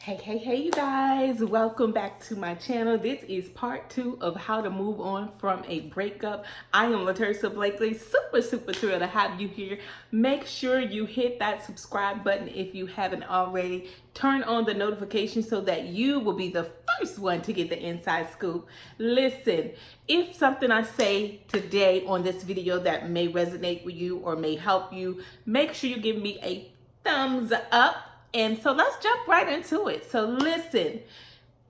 Hey, you guys, welcome back to my channel. This is part 2 of how to move on from a breakup. I am Latersa Blakely, super thrilled to have you here. Make sure you hit that subscribe button if you haven't already. Turn on the notifications so that you will be the first one to get the inside scoop. Listen, if something I say today on this video that may resonate with you or may help you, make sure you give me a thumbs up. And so let's jump right into it. So listen,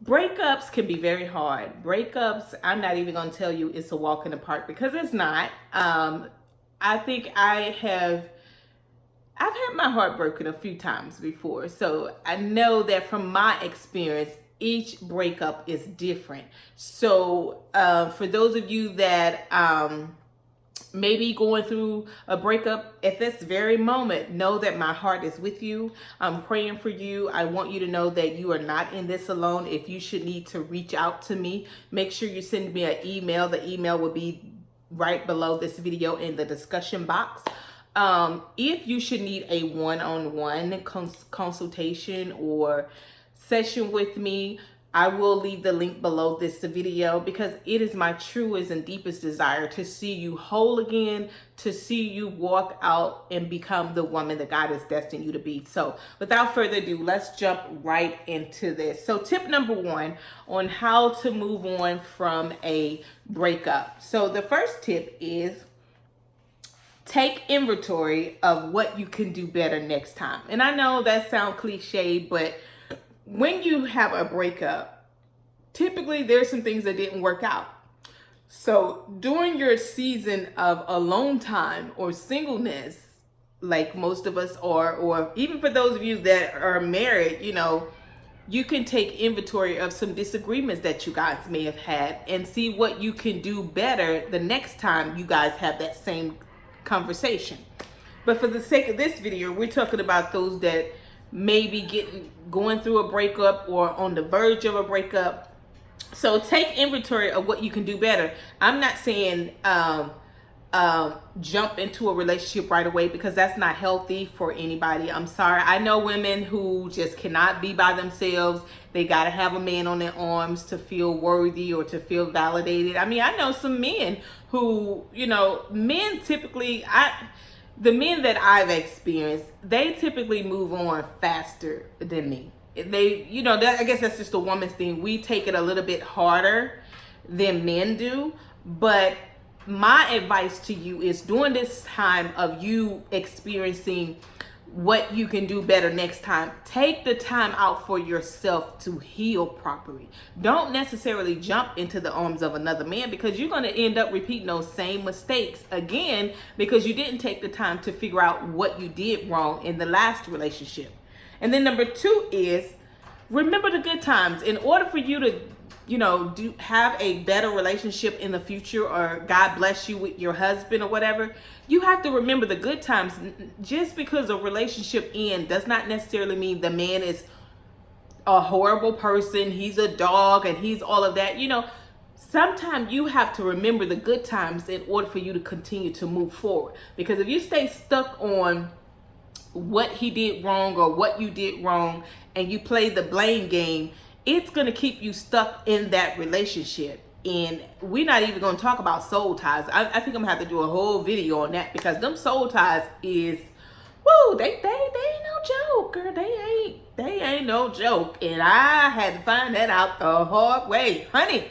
breakups can be very hard. Breakups, I'm not even going to tell you it's a walk in the park because it's not. I think I've had my heart broken a few times before. So I know that from my experience, each breakup is different. So for those of you that maybe going through a breakup at this very moment, know that my heart is with you. I'm praying for you. I want you to know that you are not in this alone. If you should need to reach out to me, make sure you send me an email. The email will be right below this video in the discussion box. If you should need a one-on-one consultation or session with me, I will leave the link below this video because it is my truest and deepest desire to see you whole again, to see you walk out and become the woman that God has destined you to be. So without further ado, let's jump right into this. So tip number 1 on how to move on from a breakup. So the first tip is take inventory of what you can do better next time. And I know that sounds cliche, but when you have a breakup, typically there's some things that didn't work out. So during your season of alone time or singleness, like most of us are, or even for those of you that are married, you can take inventory of some disagreements that you guys may have had and see what you can do better the next time you guys have that same conversation. But for the sake of this video, we're talking about those that maybe going through a breakup or on the verge of a breakup. So take inventory of what you can do better. I'm not saying jump into a relationship right away because that's not healthy for anybody. I'm sorry. I know women who just cannot be by themselves. They got to have a man on their arms to feel worthy or to feel validated. I mean, I know some men who, men typically, the men that I've experienced, they typically move on faster than me. I guess that's just a woman's thing. We take it a little bit harder than men do. But my advice to you is during this time of you experiencing what you can do better next time, take the time out for yourself to heal properly. Don't necessarily jump into the arms of another man because you're going to end up repeating those same mistakes again because you didn't take the time to figure out what you did wrong in the last relationship. And then number 2 is remember the good times. In order for you to have a better relationship in the future, or God bless you with your husband or whatever, you have to remember the good times. Just because a relationship ends does not necessarily mean the man is a horrible person, he's a dog, and he's all of that. Sometimes you have to remember the good times in order for you to continue to move forward. Because if you stay stuck on what he did wrong or what you did wrong and you play the blame game, it's going to keep you stuck in that relationship. And we're not even going to talk about soul ties. I think I'm going to have to do a whole video on that because them soul ties is, woo, they ain't no joke, girl. They ain't no joke. And I had to find that out the hard way. Honey,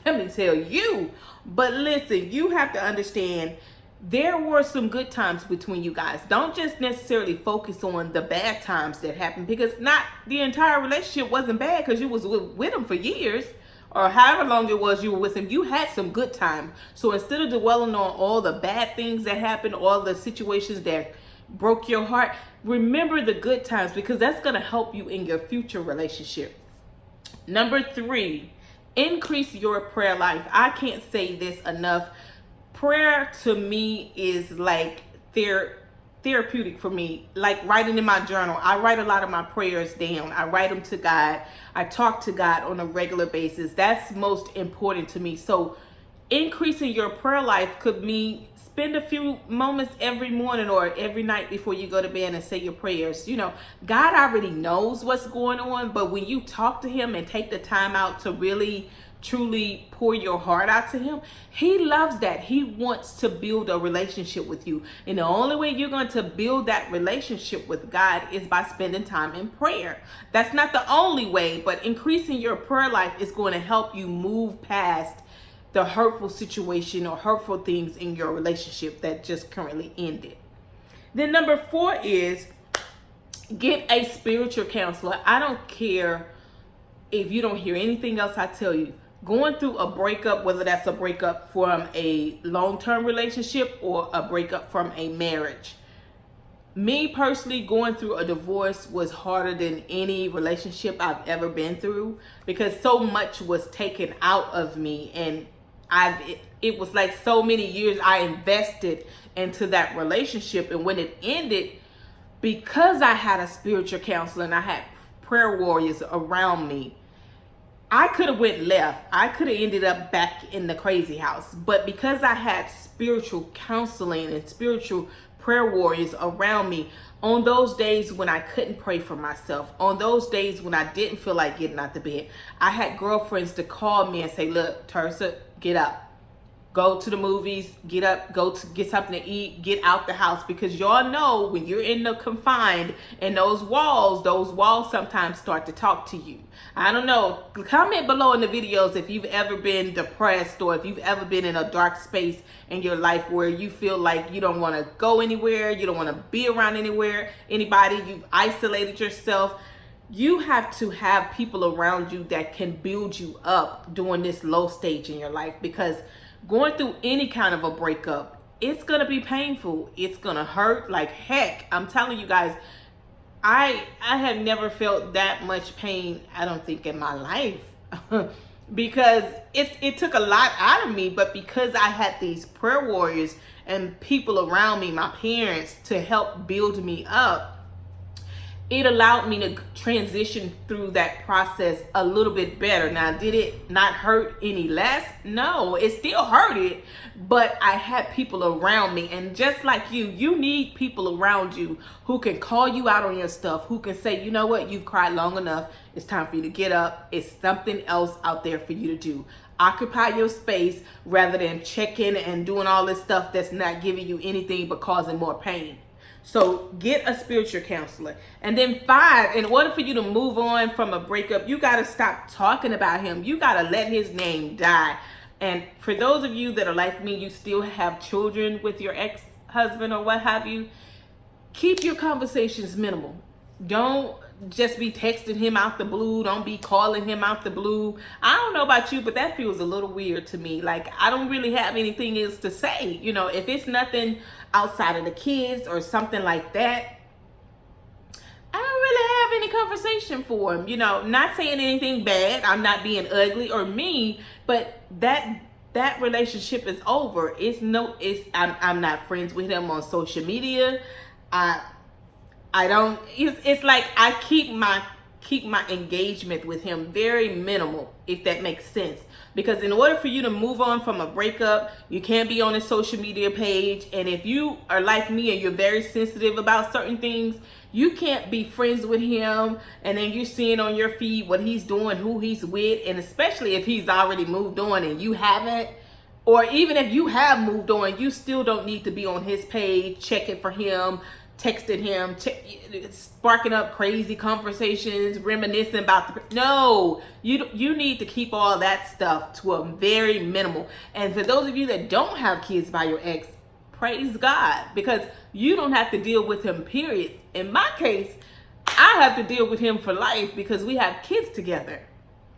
let me tell you. But listen, you have to understand there were some good times between you guys. Don't just necessarily focus on the bad times that happened because not the entire relationship wasn't bad because you was with him for years or however long it was you were with him. You had some good time. So instead of dwelling on all the bad things that happened, all the situations that broke your heart, remember the good times because that's going to help you in your future relationship. Number 3, increase your prayer life. I can't say this enough. Prayer to me is like therapeutic for me, like writing in my journal. I write a lot of my prayers down. I write them to God. I talk to God on a regular basis. That's most important to me. So increasing your prayer life could mean spend a few moments every morning or every night before you go to bed and say your prayers. You know, God already knows what's going on, but when you talk to him and take the time out to really truly pour your heart out to him, he loves that. He wants to build a relationship with you, and the only way you're going to build that relationship with God is by spending time in prayer. That's not the only way, but increasing your prayer life is going to help you move past the hurtful situation or hurtful things in your relationship that just currently ended. Then number 4 is get a spiritual counselor. I don't care if you don't hear anything else I tell you. Going through a breakup, whether that's a breakup from a long-term relationship or a breakup from a marriage. Me personally, going through a divorce was harder than any relationship I've ever been through, because so much was taken out of me, and it was like so many years I invested into that relationship, and when it ended, because I had a spiritual counselor and I had prayer warriors around me, I could have went left. I could have ended up back in the crazy house. But because I had spiritual counseling and spiritual prayer warriors around me, on those days when I couldn't pray for myself, on those days when I didn't feel like getting out the bed, I had girlfriends to call me and say, look, Teresa, get up. Go to the movies, get up, go to get something to eat, get out the house. Because y'all know when you're in the confined and those walls sometimes start to talk to you. I don't know. Comment below in the videos if you've ever been depressed or if you've ever been in a dark space in your life where you feel like you don't want to go anywhere, you don't want to be around anybody, you've isolated yourself. You have to have people around you that can build you up during this low stage in your life, because going through any kind of a breakup, it's going to be painful. It's going to hurt like heck. I'm telling you guys, I have never felt that much pain, I don't think, in my life. Because it took a lot out of me, but because I had these prayer warriors and people around me, my parents, to help build me up, it allowed me to transition through that process a little bit better. Now, did it not hurt any less? No, it still hurted, but I had people around me. And just like you need people around you who can call you out on your stuff, who can say, you know what, you've cried long enough. It's time for you to get up. It's something else out there for you to do. Occupy your space rather than checking and doing all this stuff that's not giving you anything but causing more pain. So get a spiritual counselor. And then 5, in order for you to move on from a breakup, you got to stop talking about him. You got to let his name die. And for those of you that are like me, you still have children with your ex-husband or what have you, keep your conversations minimal. Don't just be texting him out the blue. Don't be calling him out the blue. I don't know about you, but that feels a little weird to me. Like, I don't really have anything else to say. You know, if it's nothing outside of the kids or something like that, I don't really have any conversation for him. You know, not saying anything bad. I'm not being ugly or mean, but that relationship is over. I'm not friends with him on social media. I don't, it's like I keep my engagement with him very minimal, if that makes sense. Because in order for you to move on from a breakup, you can't be on his social media page. And if you are like me and you're very sensitive about certain things, you can't be friends with him and then you're seeing on your feed what he's doing, who he's with, and especially if he's already moved on and you haven't. Or even if you have moved on, you still don't need to be on his page, checking for him, texting him, sparking up crazy conversations, reminiscing about no, you need to keep all that stuff to a very minimal. And for those of you that don't have kids by your ex, praise God, because you don't have to deal with him, period. In my case, I have to deal with him for life because we have kids together.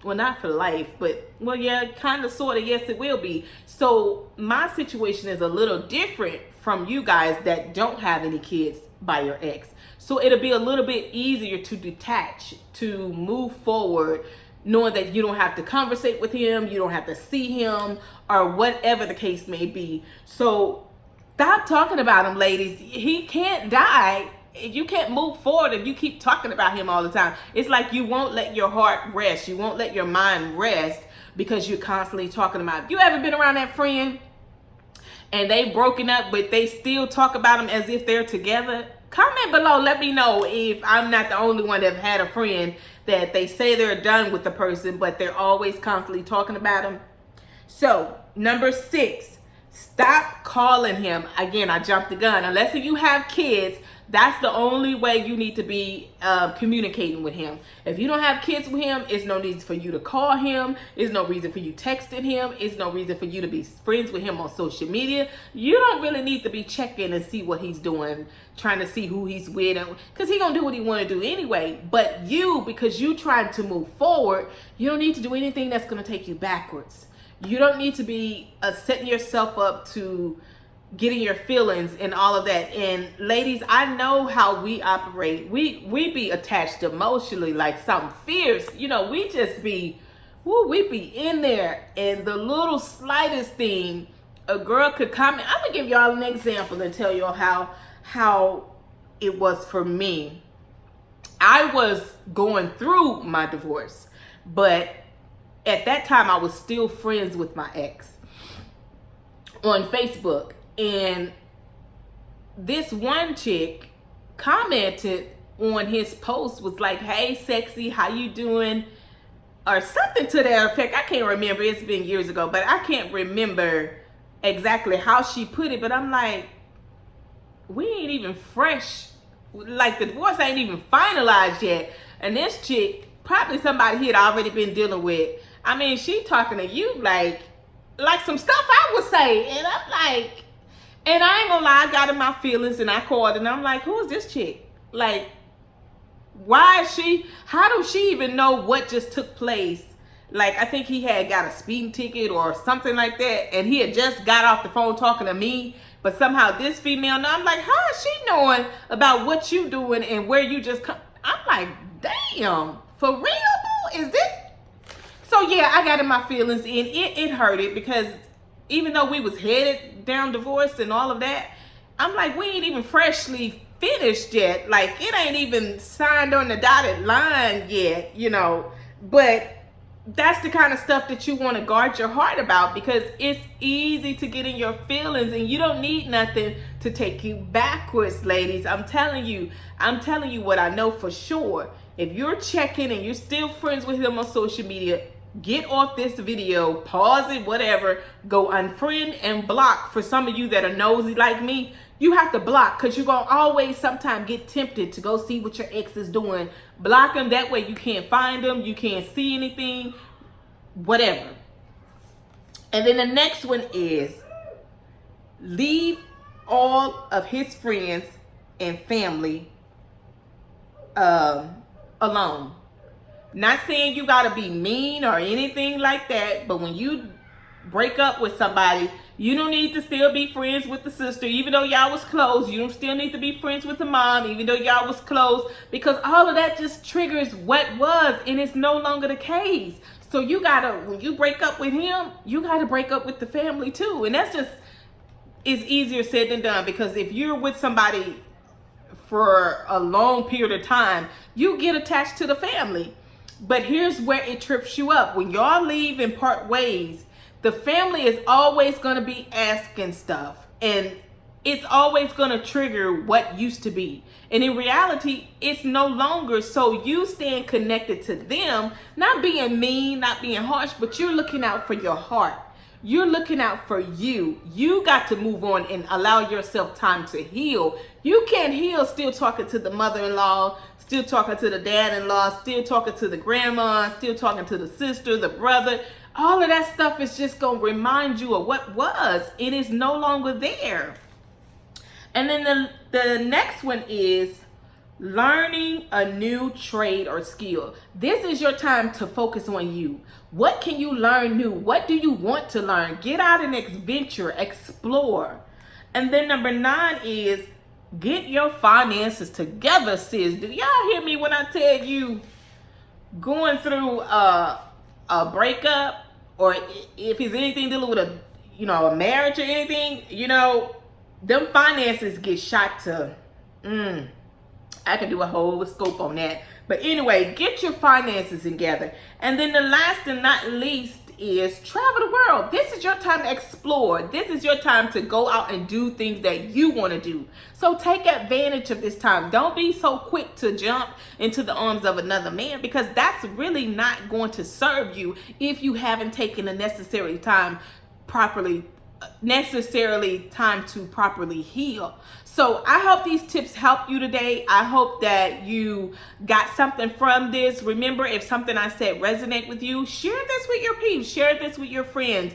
Well, not for life, but well, yeah, kind of, sort of, yes, it will be. So my situation is a little different from you guys that don't have any kids by your ex. So it'll be a little bit easier to detach, to move forward, knowing that you don't have to conversate with him, you don't have to see him, or whatever the case may be. So stop talking about him, ladies. He can't die. You can't move forward if you keep talking about him all the time. It's like you won't let your heart rest. You won't let your mind rest because you're constantly talking about it. You ever been around that friend and they broken up, but they still talk about them as if they're together? Comment below. Let me know if I'm not the only one that had a friend that they say they're done with the person, but they're always constantly talking about them. So, number 6, stop calling him. Again, I jumped the gun. Unless if you have kids, that's the only way you need to be communicating with him. If you don't have kids with him, it's no need for you to call him. It's no reason for you texting him. It's no reason for you to be friends with him on social media. You don't really need to be checking and see what he's doing, trying to see who he's with, because he's going to do what he want to do anyway. But you, because you trying to move forward, you don't need to do anything that's going to take you backwards. You don't need to be setting yourself up to getting your feelings and all of that. And ladies, I know how we operate. We be attached emotionally like something fierce. You know, we just be, we be in there. And the little slightest thing, a girl could comment. I'm gonna give y'all an example and tell y'all how it was for me. I was going through my divorce, but at that time I was still friends with my ex on Facebook. And this one chick commented on his post, was like, "Hey sexy, how you doing?" or something to that effect. I can't remember, it's been years ago, but I can't remember exactly how she put it. But I'm like, we ain't even fresh, like the divorce ain't even finalized yet, and this chick, probably somebody he had already been dealing with, I mean, she talking to you like some stuff I would say. And I'm like, and I ain't gonna lie, I got in my feelings and I called and I'm like, who is this chick? Like, why is she, how does she even know what just took place? Like, I think he had got a speeding ticket or something like that, and he had just got off the phone talking to me, but somehow this female, now I'm like, how is she knowing about what you doing and where you just come? I'm like, damn, for real, boo? Is this? So yeah, I got in my feelings, and it hurted, because even though we was headed down divorce and all of that, I'm like, we ain't even freshly finished yet. Like, it ain't even signed on the dotted line yet, you know. But that's the kind of stuff that you want to guard your heart about, because it's easy to get in your feelings, and you don't need nothing to take you backwards, ladies. I'm telling you what I know for sure. If you're checking and you're still friends with him on social media, get off this video, pause it, whatever, go unfriend and block. For some of you that are nosy like me, you have to block, because you're going to always sometime get tempted to go see what your ex is doing. Block them, that way you can't find them, you can't see anything, whatever. And then the next one is, leave all of his friends and family alone. Not saying you gotta be mean or anything like that, but when you break up with somebody, you don't need to still be friends with the sister, even though y'all was close. You don't still need to be friends with the mom, even though y'all was close, because all of that just triggers what was, and it's no longer the case. So you gotta, when you break up with him, you gotta break up with the family too. And that's just, it's easier said than done, because if you're with somebody for a long period of time, you get attached to the family. But here's where it trips you up. When y'all leave and part ways, the family is always going to be asking stuff, and it's always going to trigger what used to be. And in reality, it's no longer. So you staying connected to them, not being mean, not being harsh, but you're looking out for your heart. You're looking out for you. You got to move on and allow yourself time to heal. You can't heal still talking to the mother-in-law, still talking to the dad-in-law, still talking to the grandma, still talking to the sister, the brother. All of that stuff is just going to remind you of what was. It is no longer there. And then the next one is learning a new trade or skill. This is your time to focus on you. What can you learn new? What do you want to learn? Get out and adventure, explore. And then number 9 is get your finances together, sis. Do y'all hear me when I tell you, going through a breakup, or if it's anything dealing with a marriage or anything, them finances get shot to, I can do a whole scope on that. But anyway, get your finances together. And then the last and not least is travel the world. This is your time to explore. This is your time to go out and do things that you want to do. So take advantage of this time. Don't be so quick to jump into the arms of another man, because that's really not going to serve you if you haven't taken the necessarily time to properly heal. So I hope these tips help you today. I hope that you got something from this. Remember, if something I said resonate with you, share this with your peeps, share this with your friends.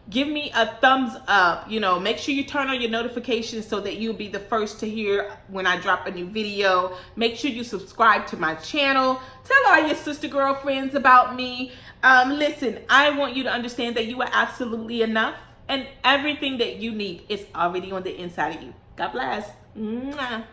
Give me a thumbs up. Make sure you turn on your notifications so that you'll be the first to hear when I drop a new video. Make sure you subscribe to my channel. Tell all your sister girlfriends about me. Listen, I want you to understand that you are absolutely enough, and everything that you need is already on the inside of you. God bless. Mwah.